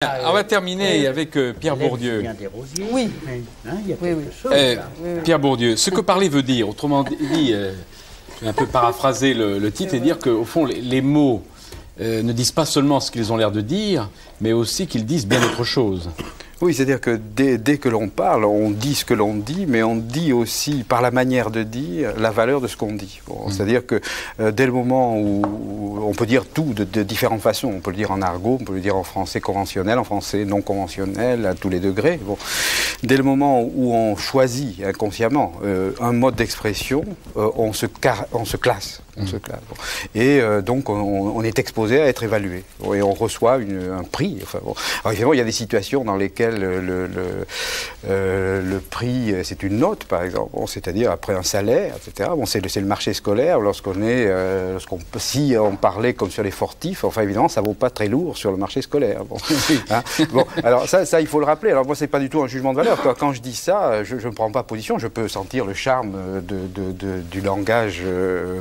On va terminer avec Pierre Bourdieu. Oui. Pierre Bourdieu, ce que parler veut dire, autrement dit, je vais un peu paraphraser le titre et dire qu'au fond, les mots ne disent pas seulement ce qu'ils ont l'air de dire, mais aussi qu'ils disent bien autre chose. Oui, c'est-à-dire que dès que l'on parle, on dit ce que l'on dit, mais on dit aussi, par la manière de dire, la valeur de ce qu'on dit. Bon, c'est-à-dire que dès le moment où on peut dire tout de différentes façons, on peut le dire en argot, on peut le dire en français conventionnel, en français non conventionnel, à tous les degrés. Bon. Dès le moment où on choisit inconsciemment un mode d'expression, on se classe. On se classe. Bon. Et donc on est exposé à être évalué. Bon, et on reçoit un prix. Enfin, bon. Alors évidemment, il y a des situations dans lesquelles le prix, c'est une note, par exemple, bon, c'est-à-dire après un salaire, etc. Bon, c'est le marché scolaire. Si on parlait comme sur les fortifs, enfin évidemment, ça ne vaut pas très lourd sur le marché scolaire. Bon, hein, bon, alors ça, il faut le rappeler. Alors moi, c'est pas du tout un jugement de valeur. Quand je dis ça, je ne prends pas position. Je peux sentir le charme du langage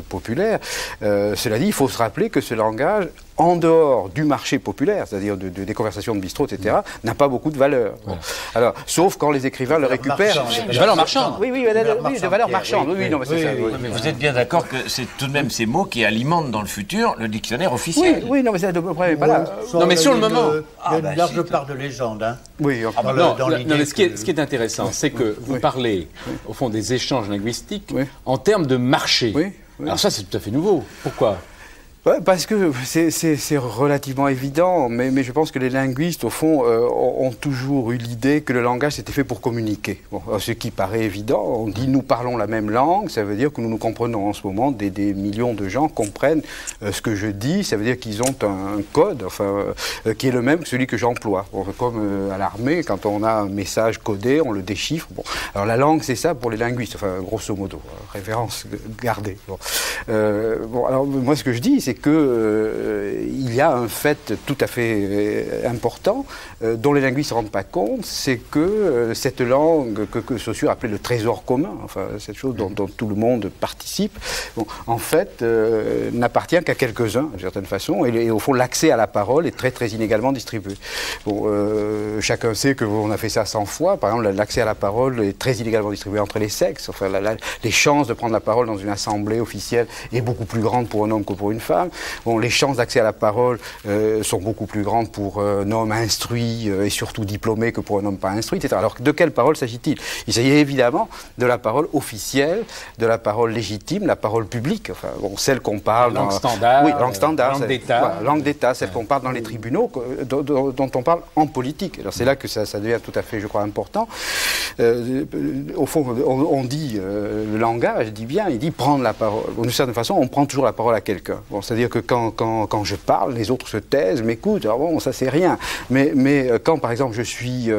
populaire. Cela dit, il faut se rappeler que ce langage, en dehors du marché populaire, c'est-à-dire des conversations de bistrot, etc., n'a pas beaucoup de valeur. Bon. Alors, sauf quand les écrivains le récupèrent. De valeur marchande. Oui, de valeur marchande. Oui, non, mais c'est ça. Oui. Mais vous êtes bien d'accord que c'est tout de même ces mots qui alimentent dans le futur le dictionnaire officiel. Oui, non, mais ça ne pas là. Non, mais sur le moment. Il y a une large part de légende. Hein. Oui, non, mais ce qui est intéressant, c'est que vous parlez, au fond, des échanges linguistiques en termes de marché. Oui. Alors ça, c'est tout à fait nouveau. Pourquoi ? Ouais, parce que c'est relativement évident, mais je pense que les linguistes, au fond, ont toujours eu l'idée que le langage c'était fait pour communiquer. Bon, ce qui paraît évident, on dit nous parlons la même langue, ça veut dire que nous nous comprenons en ce moment, des millions de gens comprennent ce que je dis, ça veut dire qu'ils ont un code qui est le même que celui que j'emploie. Bon, comme à l'armée, quand on a un message codé, on le déchiffre. Bon, alors la langue c'est ça pour les linguistes, enfin grosso modo, référence gardée. Bon, alors moi ce que je dis, c'est qu'il y a un fait tout à fait important dont les linguistes ne se rendent pas compte, c'est que cette langue que Saussure appelait le trésor commun, enfin cette chose dont tout le monde participe, bon, en fait n'appartient qu'à quelques-uns d'une certaine façon, et au fond l'accès à la parole est très très inégalement distribué. Bon, chacun sait qu'on a fait ça 100 fois, par exemple l'accès à la parole est très inégalement distribué entre les sexes, enfin les chances de prendre la parole dans une assemblée officielle est beaucoup plus grande pour un homme que pour une femme. Bon, les chances d'accès à la parole sont beaucoup plus grandes pour un homme instruit et surtout diplômé que pour un homme pas instruit, etc. Alors, de quelle parole s'agit-il ? Il s'agit évidemment de la parole officielle, de la parole légitime, la parole publique, enfin, bon, celle qu'on parle langue standard, oui, langue standard, langue d'État. Voilà, langue d'État, celle qu'on parle dans les tribunaux, dont on parle en politique. Alors, c'est là que ça devient tout à fait, je crois, important. Au fond, on dit, le langage dit bien, il dit prendre la parole. Bon, d'une certaine façon, on prend toujours la parole à quelqu'un. Bon, c'est-à-dire que quand je parle, les autres se taisent, m'écoutent, alors bon, ça c'est rien. Mais quand, par exemple, je suis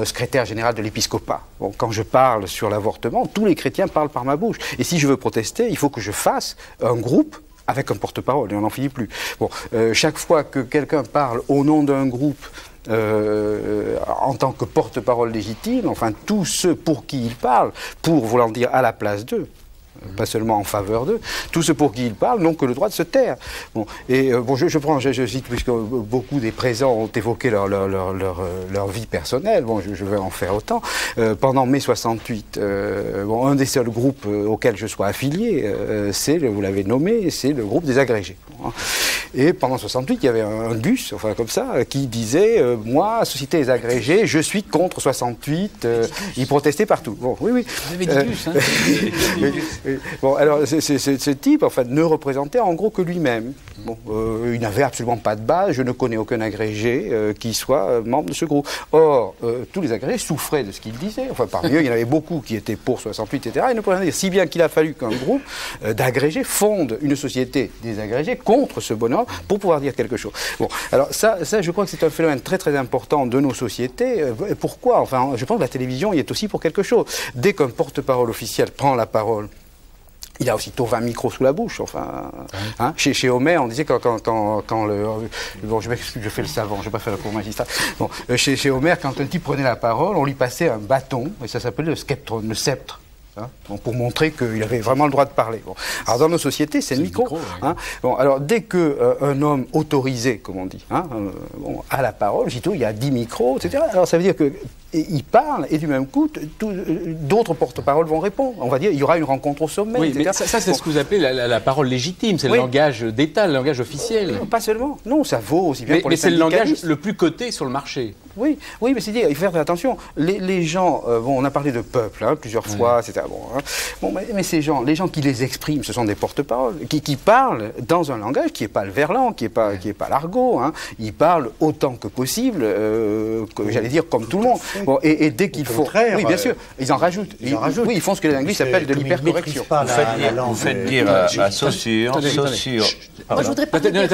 secrétaire général de l'épiscopat, bon, quand je parle sur l'avortement, tous les chrétiens parlent par ma bouche. Et si je veux protester, il faut que je fasse un groupe avec un porte-parole, et on n'en finit plus. Bon, chaque fois que quelqu'un parle au nom d'un groupe, en tant que porte-parole légitime, enfin tous ceux pour qui il parle, pour vouloir dire à la place d'eux, pas seulement en faveur d'eux, tous ceux pour qui ils parlent n'ont que le droit de se taire. Bon, et bon, je cite, puisque beaucoup des présents ont évoqué leur vie personnelle, bon, je vais en faire autant. Pendant mai 68, bon, un des seuls groupes auxquels je sois affilié, vous l'avez nommé, c'est le groupe des agrégés. Bon, hein. Et pendant 68, il y avait un Gus, enfin comme ça, qui disait moi, Société des agrégés, je suis contre 68, il protestait partout. Bon, oui. Vous avez dit Gus, hein. Bon, alors, ce type, en fait, ne représentait en gros que lui-même. Bon, il n'avait absolument pas de base, je ne connais aucun agrégé qui soit membre de ce groupe. Or, tous les agrégés souffraient de ce qu'il disait. Enfin, parmi eux, il y en avait beaucoup qui étaient pour 68, etc. Et ne pouvaient rien dire. Si bien qu'il a fallu qu'un groupe d'agrégés fonde une société des agrégés contre ce bonhomme pour pouvoir dire quelque chose. Bon, alors ça je crois que c'est un phénomène très très important de nos sociétés. Pourquoi ? Enfin, je pense que la télévision y est aussi pour quelque chose. Dès qu'un porte-parole officiel prend la parole, il a aussitôt 20 micros sous la bouche, enfin. Hein, chez Homer, on disait quand bon, je m'excuse, je fais le savant, je vais pas faire le cours magistral. Bon, chez Homer, quand un type prenait la parole, on lui passait un bâton, et ça s'appelait le sceptre. Hein, bon, pour montrer qu'il avait vraiment le droit de parler. Bon. Alors dans nos sociétés, c'est le micro. ouais. Hein. Bon, alors dès qu'un homme autorisé, comme on dit, hein, bon, a la parole, aussitôt il y a 10 micros, etc. Alors ça veut dire qu'il parle et du même coup, d'autres porte-paroles vont répondre. On va dire il y aura une rencontre au sommet, Oui, etc. mais ça c'est ce que vous appelez la parole légitime, c'est le langage d'État, le langage officiel. Pas seulement. Non, ça vaut aussi bien pour les mais c'est le langage syndicalistes. le plus coté sur le marché. Oui, mais c'est dire, il faut faire attention. Les gens, bon, on a parlé de peuple plusieurs fois, etc. Bon, hein. Bon, mais ces gens, les gens qui les expriment, ce sont des porte-paroles, qui parlent dans un langage qui n'est pas le verlan, qui n'est pas l'argot. Hein. Ils parlent autant que possible, j'allais dire comme tout le monde. Bon, et dès qu'il faut, oui, bien sûr, ils en rajoutent. Oui, ils font ce que les linguistes appellent de l'hypercorrection. Vous faites dire à Saussure. Moi, je voudrais parler des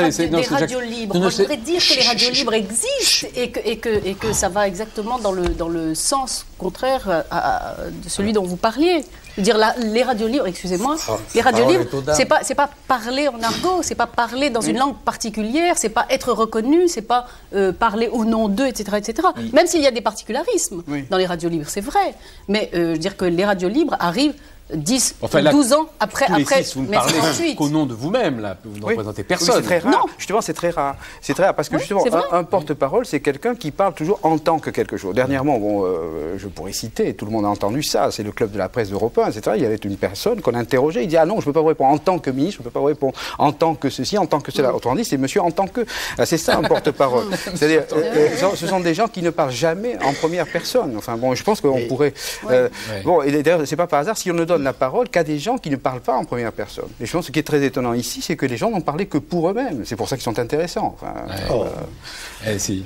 radios libres. Moi, je voudrais dire que les radios libres existent et que ça va exactement dans le sens contraire de celui dont vous parliez. Je veux dire, les radios libres, excusez-moi, les radios libres, c'est pas parler en argot, c'est pas parler dans une langue particulière, c'est pas être reconnu, c'est pas parler au nom d'eux, etc., etc. Même s'il y a des particularismes dans les radios libres, c'est vrai. Mais je veux dire que les radios libres arrivent 10 ou 12 ans après vous ne mai parlez 68. qu'au nom de vous-même, là. Vous ne représentez personne. Oui, c'est très rare. Non. Justement, c'est très rare. C'est très rare parce que justement, un porte-parole, c'est quelqu'un qui parle toujours en tant que quelque chose. Dernièrement, bon, je pourrais citer, tout le monde a entendu ça, c'est le club de la presse européen, etc. Il y avait une personne qu'on interrogeait, il dit « Ah non, je ne peux pas vous répondre en tant que ministre, je ne peux pas vous répondre en tant que ceci, en tant que cela. » Autrement dit, c'est monsieur en tant que... C'est ça, un porte-parole. C'est-à-dire, ce sont des gens qui ne parlent jamais en première personne. Enfin bon, je pense qu'on pourrait... Bon, et d'ailleurs, c'est pas par hasard si on ne donne la parole qu'à des gens qui ne parlent pas en première personne. Et je pense que ce qui est très étonnant ici, c'est que les gens n'ont parlé que pour eux-mêmes. C'est pour ça qu'ils sont intéressants. Enfin, si.